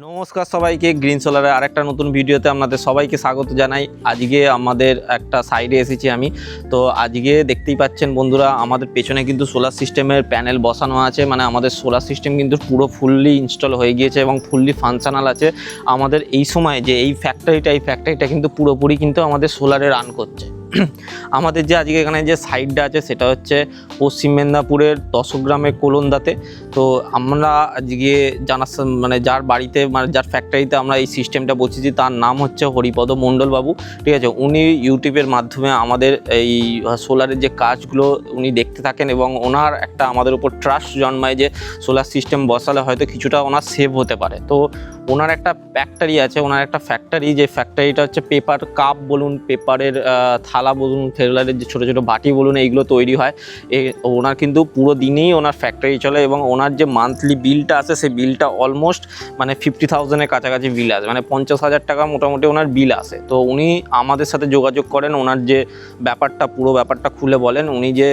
নমস্কার সবাইকে, গ্রিন সোলারের আরেকটা নতুন ভিডিওতে আপনাদের সবাইকে স্বাগত জানাই। আজকে আমাদের একটা সাইডে এসেছি আমি। তো আজকে দেখতেই পাচ্ছেন বন্ধুরা, আমাদের পেছনে কিন্তু সোলার সিস্টেমের প্যানেল বসানো আছে। মানে আমাদের সোলার সিস্টেম কিন্তু পুরো ফুললি ইনস্টল হয়ে গিয়েছে এবং ফুললি ফাংশনাল আছে। আমাদের এই সময় যে এই ফ্যাক্টরিটা কিন্তু পুরোপুরি কিন্তু আমাদের সোলারে রান করছে। আমাদের যে আজকে এখানে যে সাইডটা আছে সেটা হচ্ছে পশ্চিম মেদিনীপুরের দশগ্রামের কোলন্দাতে। তো আমরা আজকে যার বাড়িতে যার ফ্যাক্টরিতে আমরা এই সিস্টেমটা বসেছি তার নাম হচ্ছে হরিপদ মণ্ডল বাবু, ঠিক আছে। উনি ইউটিউবের মাধ্যমে আমাদের এই সোলারের যে কাজগুলো উনি দেখতে থাকেন এবং ওনার একটা আমাদের উপর ট্রাস্ট জন্মায় যে সোলার সিস্টেম বসালে হয়তো কিছুটা ওনার সেভ হতে পারে। তো ওনার একটা ফ্যাক্টরি আছে, ওনার একটা ফ্যাক্টরি, যে ফ্যাক্টরিটা হচ্ছে পেপার কাপ বলুন, পেপারের থালা বলুন, থেলারের যে ছোটো ছোটো বাটি বলুন, এইগুলো তৈরি হয়। ওনার কিন্তু পুরো দিনেই ওনার ফ্যাক্টরি চলে এবং ওনার যে মান্থলি বিলটা আছে সেই বিলটা অলমোস্ট 50,000-এর কাছাকাছি বিল আসে, 50,000 টাকা মোটামুটি ওনার বিল আসে। তো উনি আমাদের সাথে যোগাযোগ করেন, ওনার যে পুরো ব্যাপারটা খুলে বলেন। উনি যে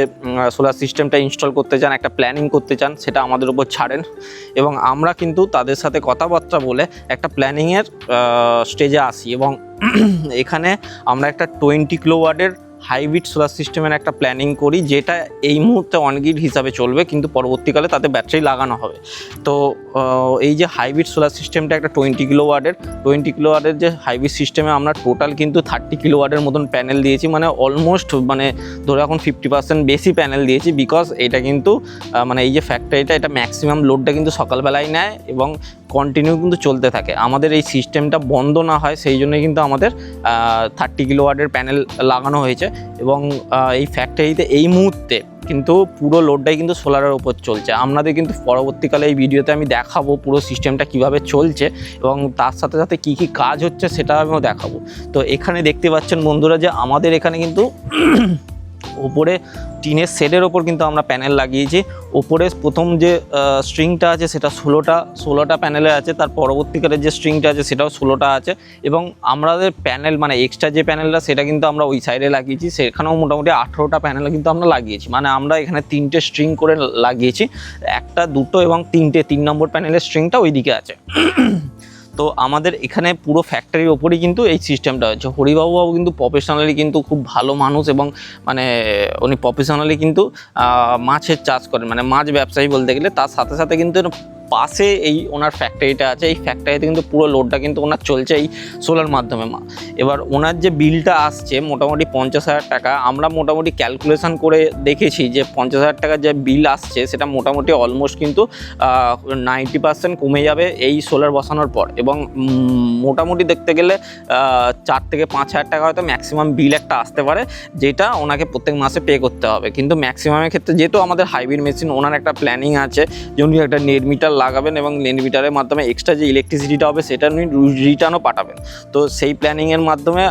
সোলার সিস্টেমটা ইনস্টল করতে চান, একটা প্ল্যানিং করতে চান, সেটা আমাদের উপর ছাড়েন এবং আমরা কিন্তু তাদের সাথে কথাবার্তা বলে একটা প্ল্যানিংয়ের স্টেজে আসি এবং এখানে আমরা একটা 20 কিলোওয়াটের হাইব্রিড সোলার সিস্টেমের একটা প্ল্যানিং করি, যেটা এই মুহূর্তে অনগ্রিড হিসাবে চলবে, কিন্তু পরবর্তীকালে তাতে ব্যাটারি লাগানো হবে। তো এই যে হাইব্রিড সোলার সিস্টেমটা একটা 20 কিলোওয়াটের যে হাইব্রিড সিস্টেমে আমরা টোটাল কিন্তু 30 কিলোওয়াটের মতন প্যানেল দিয়েছি। অলমোস্ট ধরে এখন 50% বেশি প্যানেল দিয়েছি, বিকজ এটা কিন্তু এই যে ফ্যাক্টরিটা, এটা ম্যাক্সিমাম লোডটা কিন্তু সকালবেলায় নেয় এবং কন্টিনিউ কিন্তু চলতে থাকে। আমাদের এই সিস্টেমটা বন্ধ না হয় সেই জন্য কিন্তু আমাদের 30 কিলোওয়াটের প্যানেল লাগানো হয়েছে এবং এই ফ্যাক্টরিতে এই মুহূর্তে কিন্তু পুরো লোডটাই কিন্তু সোলারের উপর চলছে। আপনাদের কিন্তু পরবর্তীকালে এই ভিডিওতে আমি দেখাবো পুরো সিস্টেমটা কিভাবে চলছে এবং তার সাথে সাথে কী কী কাজ হচ্ছে সেটা আমিও দেখাবো। তো এখানে দেখতে পাচ্ছেন বন্ধুরা যে আমাদের এখানে কিন্তু ওপরে টিনের শেডের ওপর কিন্তু আমরা প্যানেল লাগিয়েছি। ওপরে প্রথম যে স্ট্রিংটা আছে সেটা 16টা প্যানেলে আছে, তার পরবর্তীকালে যে স্ট্রিংটা আছে সেটাও 16টা আছে এবং আমাদের প্যানেল এক্সট্রা যে প্যানেলটা সেটা কিন্তু আমরা ওই সাইডে লাগিয়েছি, সেখানেও মোটামুটি 18টা প্যানেল কিন্তু আমরা লাগিয়েছি। আমরা এখানে 3টে স্ট্রিং করে লাগিয়েছি, 1টা 2টো এবং 3 নম্বর প্যানেলের স্ট্রিংটা ওইদিকে আছে। তো আমাদের এখানে পুরো ফ্যাক্টরির ওপরেই কিন্তু এই সিস্টেমটা হচ্ছে। হরিবাবু কিন্তু প্রফেশনালি কিন্তু খুব ভালো মানুষ এবং উনি প্রফেশনালি কিন্তু মাছের চাষ করেন, মাছ ব্যবসায়ী বলতে গেলে। তার সাথে সাথে কিন্তু পাশে এই ওনার ফ্যাক্টরিটা আছে, এই ফ্যাক্টরিতে কিন্তু পুরো লোডটা কিন্তু ওনার চলছে এই সোলার মাধ্যমে। এবার ওনার যে বিলটা আসছে মোটামুটি 50,000 টাকা। আমরা মোটামুটি ক্যালকুলেশন করে দেখেছি যে 50,000 টাকার যে বিল আসছে সেটা মোটামুটি অলমোস্ট কিন্তু 90% কমে যাবে এই সোলার বসানোর পর এবং মোটামুটি দেখতে গেলে 4 থেকে 5,000 টাকা হয়তো ম্যাক্সিমাম বিল একটা আসতে পারে, যেটা ওনাকে প্রত্যেক মাসে পে করতে হবে। কিন্তু ম্যাক্সিমামের ক্ষেত্রে যেহেতু আমাদের হাইব্রিড মেশিন, ওনার একটা প্ল্যানিং আছে যে উনি একটা নেট মিটার লাগাবেন এবং নেট মিটারের মাধ্যমে এক্সট্রা যে ইলেকট্রিসিটিটা হবে সেটা উনি রিটার্নও পাঠাবেন। তো সেই প্ল্যানিংয়ের মাধ্যমে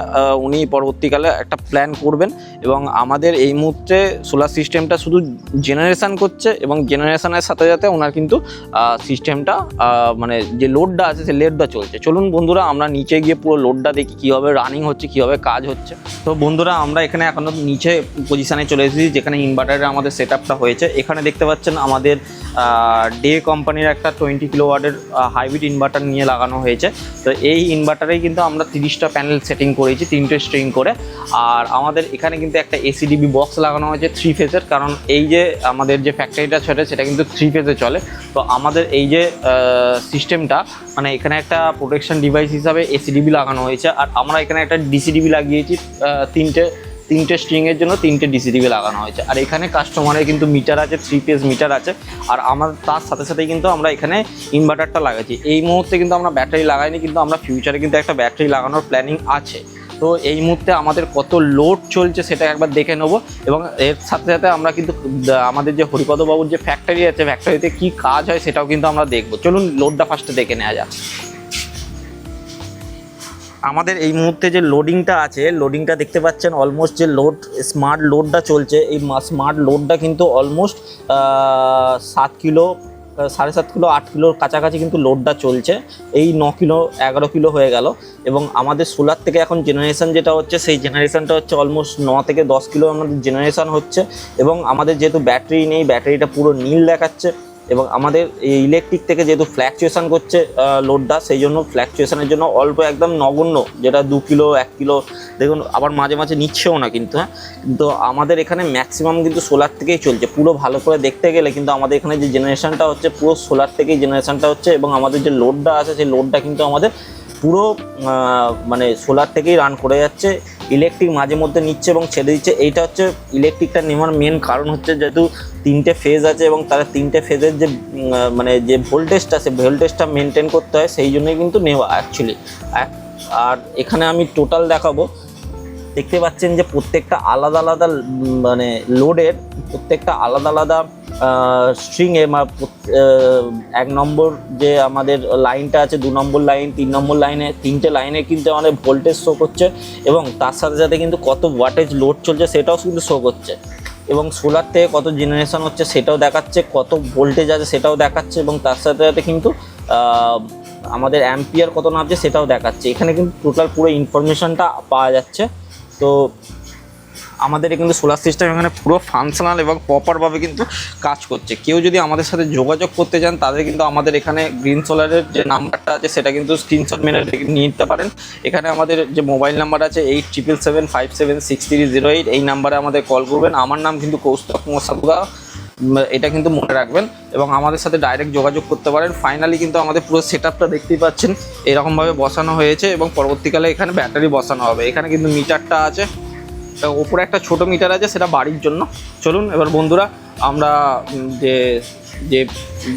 উনি পরবর্তীকালে একটা প্ল্যান করবেন এবং আমাদের এই মুহূর্তে সোলার সিস্টেমটা শুধু জেনারেশান করছে এবং জেনারেশানের সাথে সাথে ওনার কিন্তু সিস্টেমটা যে লোডটা আছে সেই লোডটা চলছে। চলুন বন্ধুরা আমরা নিচে গিয়ে পুরো লোডটা দেখি কীভাবে রানিং হচ্ছে, কীভাবে কাজ হচ্ছে। তো বন্ধুরা আমরা এখানে এখনও নিচে পজিশানে চলে এসেছি, যেখানে ইনভার্টারের আমাদের সেট আপটা হয়েছে। এখানে দেখতে পাচ্ছেন আমাদের ডে কোম্পানির একটা 20 কিলোওয়াটের হাইব্রিড ইনভার্টার নিয়ে লাগানো হয়েছে। তো এই ইনভার্টারেই কিন্তু আমরা 30টা প্যানেল সেটিং করেছি, 3টে স্ট্রিং করে। আর আমাদের এখানে কিন্তু একটা এসিডিবি বক্স লাগানো হয়েছে 3 ফেজের, কারণ এই যে আমাদের যে ফ্যাক্টরিটা চলে সেটা কিন্তু 3 ফেজে চলে। তো আমাদের এই যে সিস্টেমটা এখানে একটা প্রোটেকশন ডিভাইস হিসাবে এসিডিবি লাগানো হয়েছে। আর আমরা এখানে একটা ডিসিডিবি লাগিয়েছি, তিনটে স্ট্রিংয়ের জন্য 3টে ডিসিডিবি লাগানো হয়েছে। আর এখানে কাস্টমারের কিন্তু মিটার আছে, 3 ফেজ মিটার আছে। আর আমাদের তার সাথে সাথে কিন্তু আমরা এখানে ইনভার্টারটা লাগাচ্ছি। এই মুহূর্তে কিন্তু আমরা ব্যাটারি লাগাইনি, কিন্তু আমরা ফিউচারে কিন্তু একটা ব্যাটারি লাগানোর প্ল্যানিং আছে। তো এই মুহূর্তে আমাদের কত লোড চলছে সেটা একবার দেখে নেবো এবং এর সাথে সাথে আমরা কিন্তু আমাদের যে হরিপদবাবুর যে ফ্যাক্টরি আছে, ফ্যাক্টরিতে কী কাজ হয় সেটাও কিন্তু আমরা দেখবো। চলুন লোডটা ফার্স্টে দেখে নেওয়া যাক। আমাদের এই মুহূর্তে যে লোডিংটা আছে, লোডিংটা দেখতে পাচ্ছেন অলমোস্ট যে স্মার্ট লোডটা চলছে, এই স্মার্ট লোডটা কিন্তু অলমোস্ট 7 কিলো, 7.5 কিলো 8 কিলোর কাছাকাছি কিন্তু লোডটা চলছে। এই 9 কিলো 11 কিলো হয়ে গেল এবং আমাদের সোলার থেকে এখন জেনারেশন যেটা হচ্ছে সেই জেনারেশনটা হচ্ছে অলমোস্ট 9 থেকে 10 কিলো আমাদের জেনারেশন হচ্ছে। এবং আমাদের যেহেতু ব্যাটারি নেই, ব্যাটারিটা পুরো নীল দেখাচ্ছে এবং আমাদের এই ইলেকট্রিক থেকে যেহেতু ফ্ল্যাকচুয়েশন করছে লোডটা, সেই জন্য ফ্ল্যাকচুয়েশনের জন্য অল্প একদম নগণ্য, যেটা 2 কিলো 1 কিলো দেখুন আবার মাঝে মাঝে নিচ্ছেও না কিন্তু। হ্যাঁ, কিন্তু আমাদের এখানে ম্যাক্সিমাম কিন্তু সোলার থেকেই চলছে। পুরো ভালো করে দেখতে গেলে কিন্তু আমাদের এখানে যে জেনারেশনটা হচ্ছে পুরো সোলার থেকেই জেনারেশনটা হচ্ছে, এবং আমাদের যে লোডটা আছে সেই লোডটা কিন্তু আমাদের পুরো মানে সোলার থেকেই রান করে যাচ্ছে। ইলেকট্রিক মাঝে মধ্যে নিচ্ছে এবং ছেড়ে দিচ্ছে। এইটা হচ্ছে ইলেকট্রিকটা নেওয়ার মেন কারণ হচ্ছে যেহেতু 3টে ফেজ আছে এবং তারা 3টে ফেজের যে মানে যে ভোল্টেজটা, সেই ভোল্টেজটা মেনটেন করতে হয়, সেই জন্যই কিন্তু নেওয়া অ্যাকচুয়ালি। আর এখানে আমি টোটাল দেখাবো, দেখতে পাচ্ছেন যে প্রত্যেকটা আলাদা আলাদা মানে লোডের প্রত্যেকটা আলাদা আলাদা স্ট্রিংয়ে 1 নম্বর যে আমাদের লাইনটা আছে, 2 নম্বর লাইন, 3 নম্বর লাইনে, 3টে লাইনে কিন্তু আমাদের ভোল্টেজ শো করছে, এবং তার সাথে সাথে কিন্তু কত ওয়াটেজ লোড চলছে সেটাও কিন্তু শো করছে, এবং সোলার থেকে কত জেনারেশন হচ্ছে সেটাও দেখাচ্ছে, কত ভোল্টেজ আছে সেটাও দেখাচ্ছে, এবং তার সাথে সাথে কিন্তু আমাদের অ্যাম্পিয়ার কত নামছে সেটাও দেখাচ্ছে। এখানে কিন্তু টোটাল পুরো ইনফরমেশনটা পাওয়া যাচ্ছে। তো আমাদের কিন্তু সোলার সিস্টেম এখানে পুরো ফাংশনাল এবং প্রপারভাবে কিন্তু কাজ করছে। কেউ যদি আমাদের সাথে যোগাযোগ করতে চান তাদের কিন্তু আমাদের এখানে গ্রিন সোলারের যে নাম্বারটা আছে সেটা কিন্তু স্ক্রিনশট মেরে নিয়ে নিতে পারেন। এখানে আমাদের যে মোবাইল নাম্বার আছে 8777576308, এই নাম্বারে আমাদের কল করবেন। আমার নাম কিন্তু কৌস্তব কুমার সাবুগা, এটা কিন্তু মনে রাখবেন, এবং আমাদের সাথে ডাইরেক্ট যোগাযোগ করতে পারেন। ফাইনালি কিন্তু আমাদের পুরো সেটআপটা দেখতেই পাচ্ছেন এরকমভাবে বসানো হয়েছে, এবং পরবর্তীকালে এখানে ব্যাটারি বসানো হবে। এখানে কিন্তু মিটারটা আছে, ওপরে একটা ছোট মিটার আছে, সেটা বাড়ির জন্য। চলুন এবার বন্ধুরা আমরা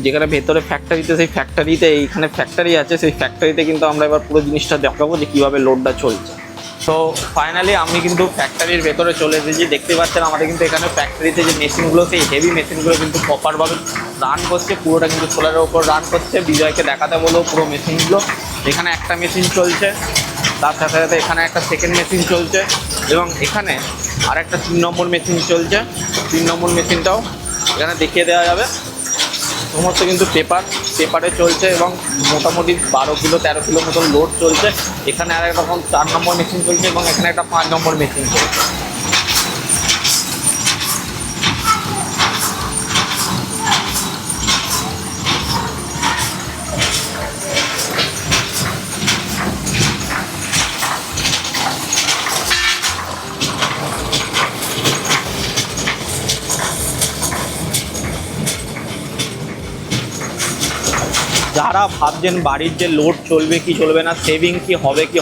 যেখানে ভেতরে ফ্যাক্টরিতে, সেই ফ্যাক্টরিতে, এইখানে ফ্যাক্টরি আছে, সেই ফ্যাক্টরিতে কিন্তু আমরা এবার পুরো জিনিসটা দেখাবো যে কীভাবে লোডটা চলছে। তো ফাইনালি আমি কিন্তু ফ্যাক্টরির ভেতরে চলে এসেছি। দেখতে পাচ্ছেন আমাদের কিন্তু এখানে ফ্যাক্টরিতে যে মেশিনগুলো, সেই হেভি মেশিনগুলো কিন্তু প্রপারভাবে রান করছে, পুরোটা কিন্তু সোলারের ওপর রান করছে। বিজয়কে দেখাতে বলো পুরো মেশিনগুলো। এখানে একটা মেশিন চলছে, তার সাথে সাথে এখানে একটা সেকেন্ড মেশিন চলছে, এবং এখানে আর একটা 3 নম্বর মেশিন চলছে। 3 নম্বর মেশিনটাও এখানে দেখিয়ে দেওয়া যাবে। সমস্ত কিন্তু পেপারে চলছে, এবং মোটামুটি 12 কিলো 13 কিলো মতন লোড চলছে। এখানে আর রকম 4 নম্বর মেশিন চলছে, এবং এখানে একটা 5 নম্বর মেশিন চলছে। যারা ভাবছেন বাড়ির যে লোড চলবে কি চলবে না, সেভিং কি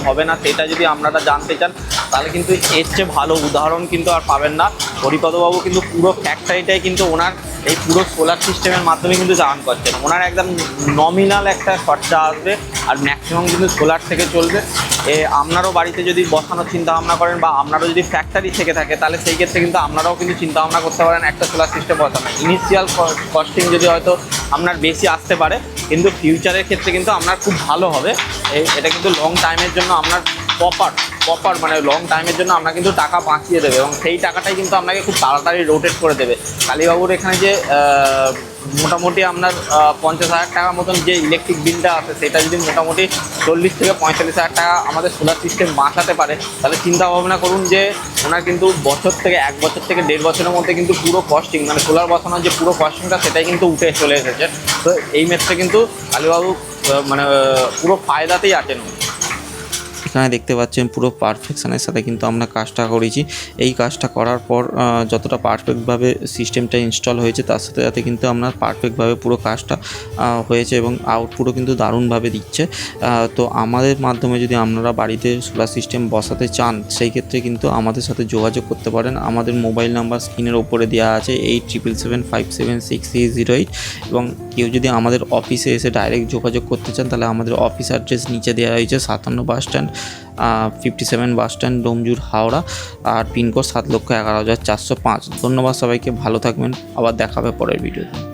হবে না, সেটা যদি আপনারা জানতে চান তাহলে কিন্তু এর চেয়ে ভালো উদাহরণ কিন্তু আর পাবেন না। হরিপদবাবু কিন্তু পুরো ফ্যাক্টরিটাই কিন্তু ওনার এই পুরো সোলার সিস্টেমের মাধ্যমে কিন্তু রান করছেন। ওনার একদম নমিনাল একটা খরচা আসবে, আর ম্যাক্সিমাম কিন্তু সোলার থেকে চলবে। আপনারও বাড়িতে যদি বসানোর চিন্তাভাবনা করেন, বা আপনারও যদি ফ্যাক্টরি থেকে থাকে, তাহলে সেই ক্ষেত্রে কিন্তু আপনারাও কিন্তু চিন্তাভাবনা করতে পারেন একটা সোলার সিস্টেম বসানো। ইনিশিয়াল কস্টিং যদি হয়তো আপনার বেশি আসতে পারে, কিন্তু ফিউচারের ক্ষেত্রে কিন্তু আপনার খুব ভালো হবে। এটা কিন্তু লং টাইমের জন্য আপনার প্রপার মানে লং টাইমের জন্য আপনার কিন্তু টাকা বাঁচিয়ে দেবে, এবং সেই টাকাটাই কিন্তু আপনাকে খুব তাড়াতাড়ি রোটেট করে দেবে। কালীবাবুর এখানে যে মোটামুটি আপনার 50,000 টাকার মতন যে ইলেকট্রিক বিলটা আছে, সেটা যদি মোটামুটি 40 থেকে 45,000 টাকা আমাদের সোলার সিস্টেম বাঁচাতে পারে, তাহলে চিন্তা ভাবনা করুন যে ওনার কিন্তু 1 বছর থেকে 1.5 বছরের মধ্যে কিন্তু পুরো কস্টিং মানে সোলার বসানোর যে পুরো কস্টিংটা সেটাই কিন্তু উঠে চলে এসেছে। তো এই মেসটা কিন্তু কালীবাবু মানে পুরো ফায়দাতেই আছেন। এখানে দেখতে পাচ্ছেন পুরো পারফেকশনের সাথে কিন্তু আমরা কাজটা করেছি। এই কাজটা করার পর যতটা পারফেক্টভাবে সিস্টেমটা ইনস্টল হয়েছে, তার সাথে সাথে কিন্তু আপনার পারফেক্টভাবে পুরো কাজটা হয়েছে, এবং আউটপুটও কিন্তু দারুণভাবে দিচ্ছে। তো আমাদের মাধ্যমে যদি আপনারা বাড়িতে সোলার সিস্টেম বসাতে চান, সেই ক্ষেত্রে কিন্তু আমাদের সাথে যোগাযোগ করতে পারেন। আমাদের মোবাইল নাম্বার স্ক্রিনের ওপরে দেওয়া আছে 8777576308, এবং কেউ যদি আমাদের অফিসে এসে ডাইরেক্ট যোগাযোগ করতে চান, তাহলে আমাদের অফিস অ্যাড্রেস নিচে দেওয়া হয়েছে, 57 bus stand, 57 bus stand, Domjur, Howrah, আর পিনকোড 7,11,405। ধন্যবাদ সবাইকে, ভালো থাকবেন, আবার দেখা হবে পরের ভিডিওতে।